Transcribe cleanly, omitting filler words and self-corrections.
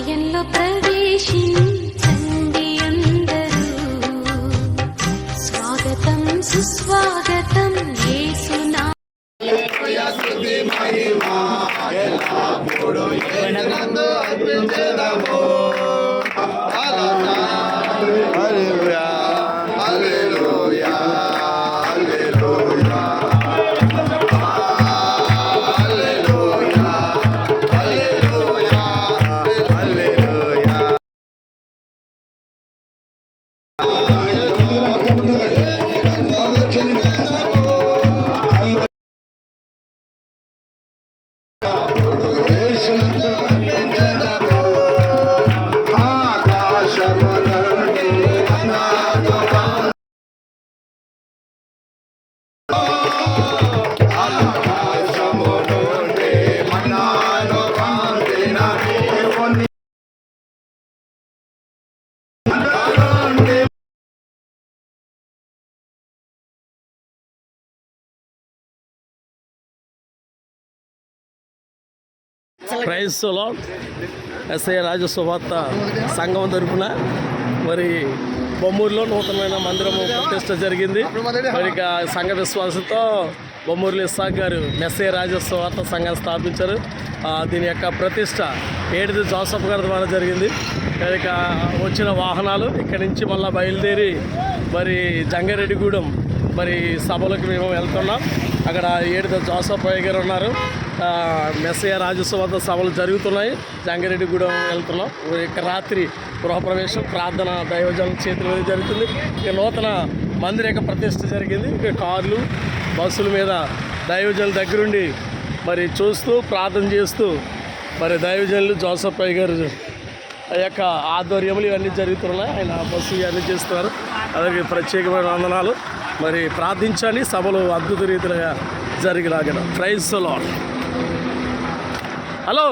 ఆలయంలో ప్రవేశించండి అందరూ, స్వాగతం సుస్వాగతం యేసునా. క్రైస్తవులో ఎస్ఐ రాజసువార్త సంఘం తరఫున మరి బొమ్మూరులో నూతనమైన మందిరము ప్రతిష్ట జరిగింది. మరి సంఘ విశ్వాసంతో బొమ్మూరులో ఇస్సాక్ గారు ఎస్ఐ రాజసువార్త సంఘం స్థాపించారు. దీని యొక్క ప్రతిష్ట ఏడిది జోసఫ్ గారి ద్వారా జరిగింది. ఇక వచ్చిన వాహనాలు ఇక్కడి నుంచి మళ్ళీ బయలుదేరి మరి జంగారెడ్డిగూడెం మరి సభలకు మేము వెళ్తున్నాం. అక్కడ ఏడిది జోసఫ్ అయ్య గారు ఉన్నారు. మెస్సయ్య రాజసువార్త సభలు జరుగుతున్నాయి. జంగారెడ్డిగూడెం వెళ్తున్నాం. ఇక రాత్రి గృహప్రవేశం ప్రార్థన దైవజనం చేతుల మీద జరుగుతుంది. ఇక నూతన మందిర ప్రతిష్ట జరిగింది. ఇక కార్లు బస్సుల మీద దైవజనుల దగ్గరుండి మరి చూస్తూ ప్రార్థన చేస్తూ మరి దైవజనులు జోసఫ్ అయ్య గారు ఆ యొక్క ఆధ్వర్యములు ఇవన్నీ జరుగుతున్నాయి. ఆయన బస్సు ఇవన్నీ చేస్తున్నారు. అలాగే ప్రత్యేకమైన వందనాలు. మరి ప్రార్థించాలి సభలు అద్భుత రీతిగా జరిగిలాగా. Praise the lord. హలో.